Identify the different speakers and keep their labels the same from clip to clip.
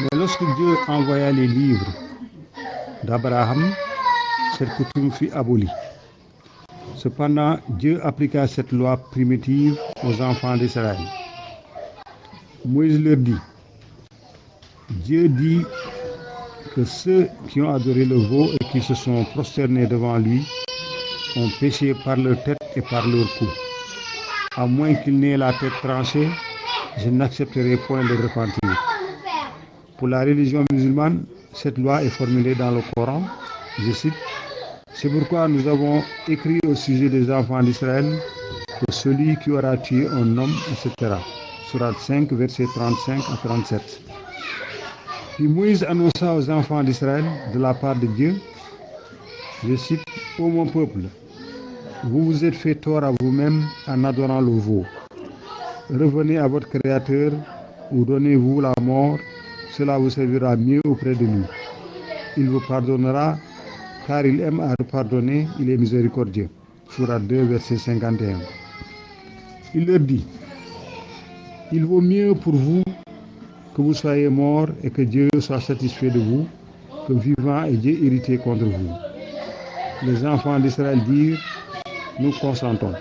Speaker 1: Mais lorsque Dieu envoya les livres d'Abraham, cette coutume fut abolie. Cependant, Dieu appliqua cette loi primitive aux enfants d'Israël. Moïse leur dit, Dieu dit que ceux qui ont adoré le veau et qui se sont prosternés devant lui ont péché par leur tête et par leur cou. À moins qu'ils n'aient la tête tranchée, je n'accepterai point de repentir. Pour la religion musulmane, cette loi est formulée dans le Coran. Je cite, c'est pourquoi nous avons écrit au sujet des enfants d'Israël que celui qui aura tué un homme, etc. Sourate 5, versets 35 à 37. Puis Moïse annonça aux enfants d'Israël de la part de Dieu, je cite, ô mon peuple, vous vous êtes fait tort à vous-même en adorant le veau. Revenez à votre Créateur ou donnez-vous la mort, cela vous servira mieux auprès de lui. Il vous pardonnera, car il aime à pardonner, il est miséricordieux. Sourate 2, verset 51. Il leur dit, il vaut mieux pour vous que vous soyez morts et que Dieu soit satisfait de vous, que vivant et Dieu irrité contre vous. Les enfants d'Israël dirent, nous consentons.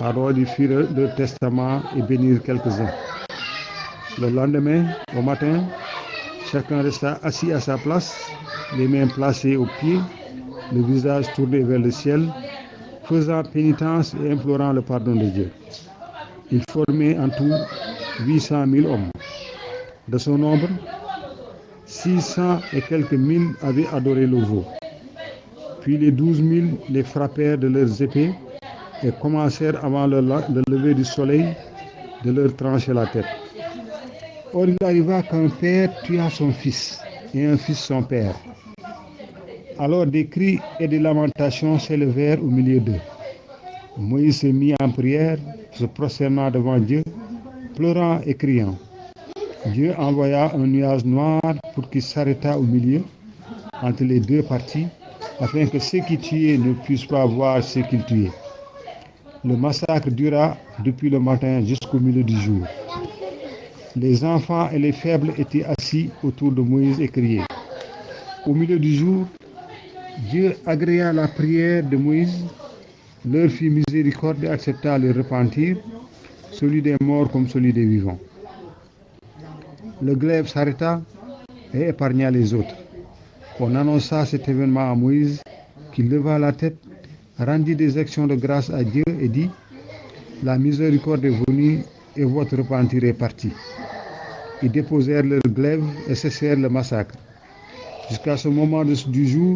Speaker 1: Alors ils firent leur testament et bénirent quelques-uns. Le lendemain, au matin, chacun resta assis à sa place, les mains placées aux pieds, le visage tourné vers le ciel, faisant pénitence et implorant le pardon de Dieu. Ils formaient en tout 800 000 hommes. De son nombre, 600 et quelques mille avaient adoré le veau. Puis les 12 000 les frappèrent de leurs épées et commencèrent avant le lever du soleil de leur trancher la tête. Or il arriva qu'un père tua son fils et un fils son père. Alors des cris et des lamentations s'élevèrent au milieu d'eux. Moïse se mit en prière, se prosternant devant Dieu, pleurant et criant. Dieu envoya un nuage noir pour qu'il s'arrêtât au milieu, entre les deux parties, afin que ceux qui tuaient ne puissent pas voir ceux qu'ils tuaient. Le massacre dura depuis le matin jusqu'au milieu du jour. Les enfants et les faibles étaient assis autour de Moïse et criaient. Au milieu du jour, Dieu agréa la prière de Moïse, leur fit miséricorde et accepta le repentir, celui des morts comme celui des vivants. Le glaive s'arrêta et épargna les autres. On annonça cet événement à Moïse, qui leva la tête, rendit des actions de grâce à Dieu et dit, la miséricorde est venue et votre repentir est parti. Ils déposèrent leur glaive et cessèrent le massacre. Jusqu'à ce moment du jour,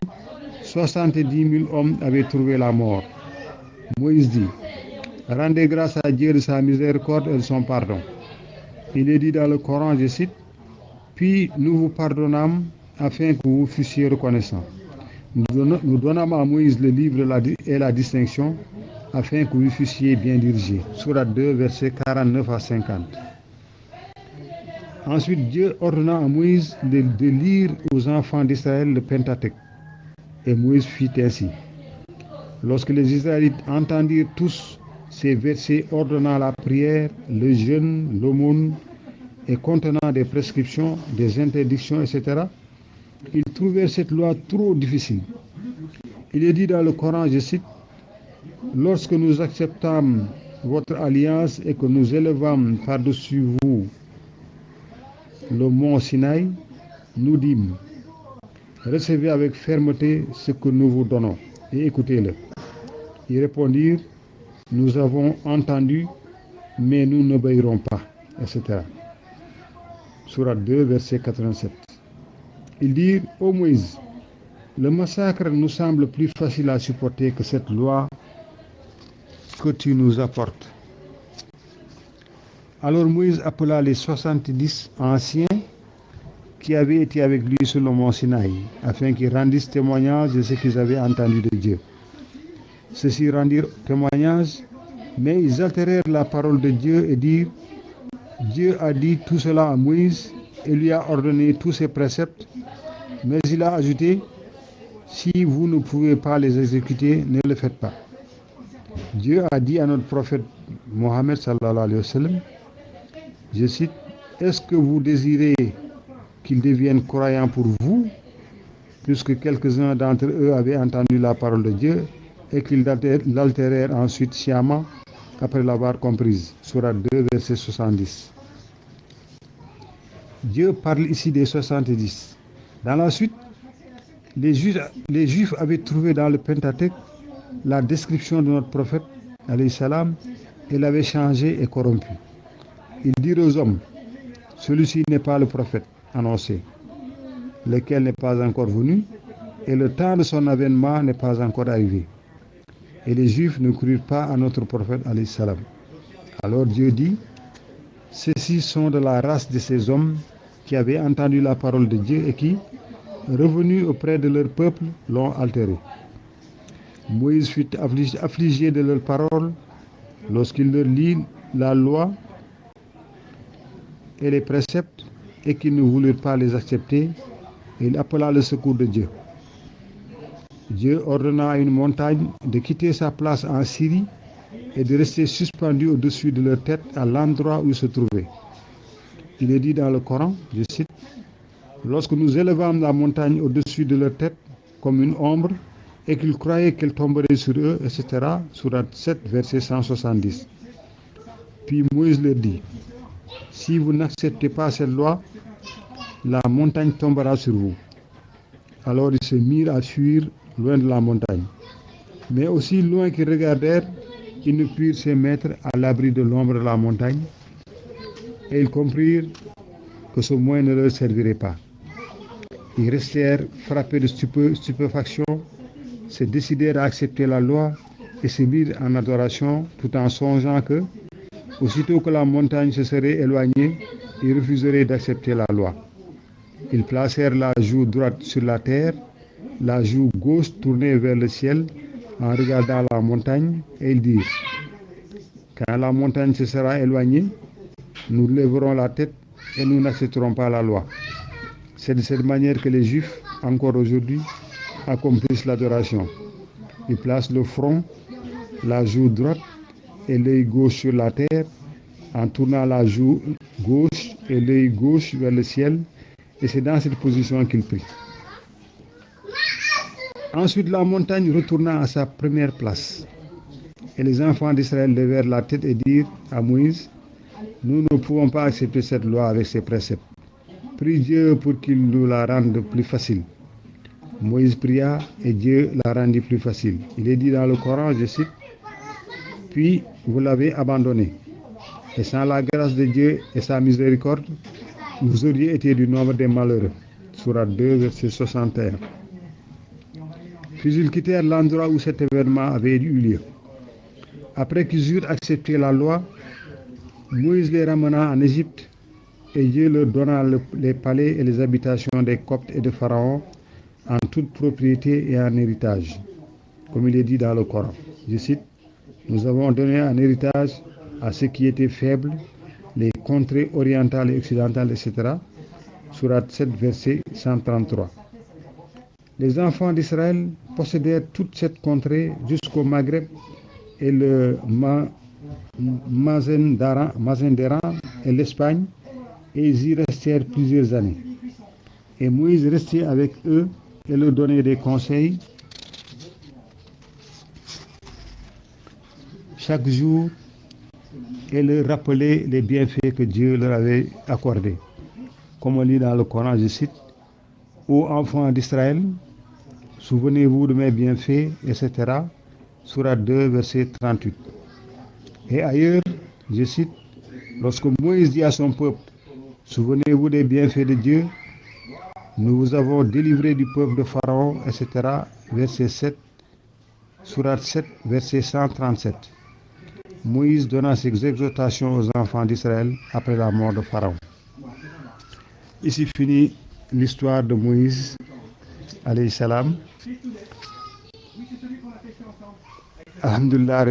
Speaker 1: 70 000 hommes avaient trouvé la mort. Moïse dit, rendez grâce à Dieu de sa miséricorde et de son pardon. Il est dit dans le Coran, je cite, puis nous vous pardonnâmes afin que vous fussiez reconnaissants. Nous donnâmes à Moïse le livre et la distinction afin que vous fussiez bien dirigés. Sourate 2, versets 49 à 50. Ensuite, Dieu ordonna à Moïse de lire aux enfants d'Israël le Pentateuque. Et Moïse fit ainsi. Lorsque les Israélites entendirent tous ces versets ordonnant la prière, le jeûne, l'aumône et contenant des prescriptions, des interdictions, etc., ils trouvèrent cette loi trop difficile. Il est dit dans le Coran, je cite, « Lorsque nous acceptâmes votre alliance et que nous élevâmes par-dessus vous le mont Sinaï, nous dîmes, recevez avec fermeté ce que nous vous donnons et écoutez-le. » Ils répondirent, nous avons entendu, mais nous n'obéirons pas, etc. Sourate 2, verset 87. Ils dirent, ô Moïse, le massacre nous semble plus facile à supporter que cette loi que tu nous apportes. Alors Moïse appela les 70 anciens qui avaient été avec lui sur le mont Sinaï, afin qu'ils rendissent témoignage de ce qu'ils avaient entendu de Dieu. Ceux-ci rendirent témoignage, mais ils altérèrent la parole de Dieu et dirent, Dieu a dit tout cela à Moïse et lui a ordonné tous ses préceptes, mais il a ajouté, si vous ne pouvez pas les exécuter, ne le faites pas. Dieu a dit à notre prophète Mohammed sallallahu alayhi wa sallam, je cite, est-ce que vous désirez qu'ils deviennent croyants pour vous, puisque quelques-uns d'entre eux avaient entendu la parole de Dieu et qu'ils l'altérèrent ensuite sciemment après l'avoir comprise. Sourate 2, verset 70. Dieu parle ici des 70. Dans la suite, les Juifs avaient trouvé dans le Pentateuque la description de notre prophète, alayhi salam, et l'avaient changé et corrompu. Ils dirent aux hommes, celui-ci n'est pas le prophète annoncé, lequel n'est pas encore venu, et le temps de son avènement n'est pas encore arrivé. Et les Juifs ne crurent pas à notre prophète, alayhi salam. Alors Dieu dit, ceux-ci sont de la race de ces hommes qui avaient entendu la parole de Dieu et qui, revenus auprès de leur peuple, l'ont altérée. Moïse fut affligé de leurs paroles lorsqu'il leur lit la loi et les préceptes et qu'ils ne voulurent pas les accepter. Il appela le secours de Dieu. Dieu ordonna à une montagne de quitter sa place en Syrie et de rester suspendue au-dessus de leur tête à l'endroit où ils se trouvaient. Il est dit dans le Coran, je cite, « Lorsque nous élevâmes la montagne au-dessus de leur tête comme une ombre et qu'ils croyaient qu'elle tomberait sur eux, etc. » Sourate 7, verset 170. Puis Moïse leur dit, « Si vous n'acceptez pas cette loi, la montagne tombera sur vous. » Alors ils se mirent à fuir loin de la montagne. Mais aussi loin qu'ils regardèrent, ils ne purent se mettre à l'abri de l'ombre de la montagne, et ils comprirent que ce moyen ne leur servirait pas. Ils restèrent frappés de stupéfaction, se décidèrent à accepter la loi et se mirent en adoration, tout en songeant que, aussitôt que la montagne se serait éloignée, ils refuseraient d'accepter la loi. Ils placèrent la joue droite sur la terre, la joue gauche tournée vers le ciel, en regardant la montagne, et ils dirent, quand la montagne se sera éloignée, nous lèverons la tête et nous n'accepterons pas la loi. C'est de cette manière que les Juifs, encore aujourd'hui, accomplissent l'adoration. Ils placent le front, la joue droite et l'œil gauche sur la terre, en tournant la joue gauche et l'œil gauche vers le ciel, et c'est dans cette position qu'ils prient. Ensuite, la montagne retourna à sa première place. Et les enfants d'Israël levèrent la tête et dirent à Moïse, nous ne pouvons pas accepter cette loi avec ses préceptes. Prie Dieu pour qu'il nous la rende plus facile. Moïse pria et Dieu la rendit plus facile. Il est dit dans le Coran, je cite, puis vous l'avez abandonné. Et sans la grâce de Dieu et sa miséricorde, vous auriez été du nombre des malheureux. Sourate 2, verset 61. Puis ils quittèrent l'endroit où cet événement avait eu lieu. Après qu'ils eurent accepté la loi, Moïse les ramena en Égypte et Dieu leur donna les palais et les habitations des Coptes et de Pharaon en toute propriété et en héritage. Comme il est dit dans le Coran. Je cite, nous avons donné en héritage à ceux qui étaient faibles, les contrées orientales et occidentales, etc. Sourate 7, verset 133. Les enfants d'Israël possédèrent toute cette contrée jusqu'au Maghreb et le Mazendéran et l'Espagne, et ils y restèrent plusieurs années. Et Moïse restait avec eux et leur donnait des conseils chaque jour et leur rappelait les bienfaits que Dieu leur avait accordés. Comme on lit dans le Coran, je cite, ô enfants d'Israël, souvenez-vous de mes bienfaits, etc. Sourate 2, verset 38. Et ailleurs, je cite, lorsque Moïse dit à son peuple, souvenez-vous des bienfaits de Dieu, nous vous avons délivré du peuple de Pharaon, etc. Verset 7, Sourate 7, verset 137. Moïse donna ses exhortations aux enfants d'Israël après la mort de Pharaon. Ici finit l'histoire de Moïse, alayhi salam. Alhamdulillah,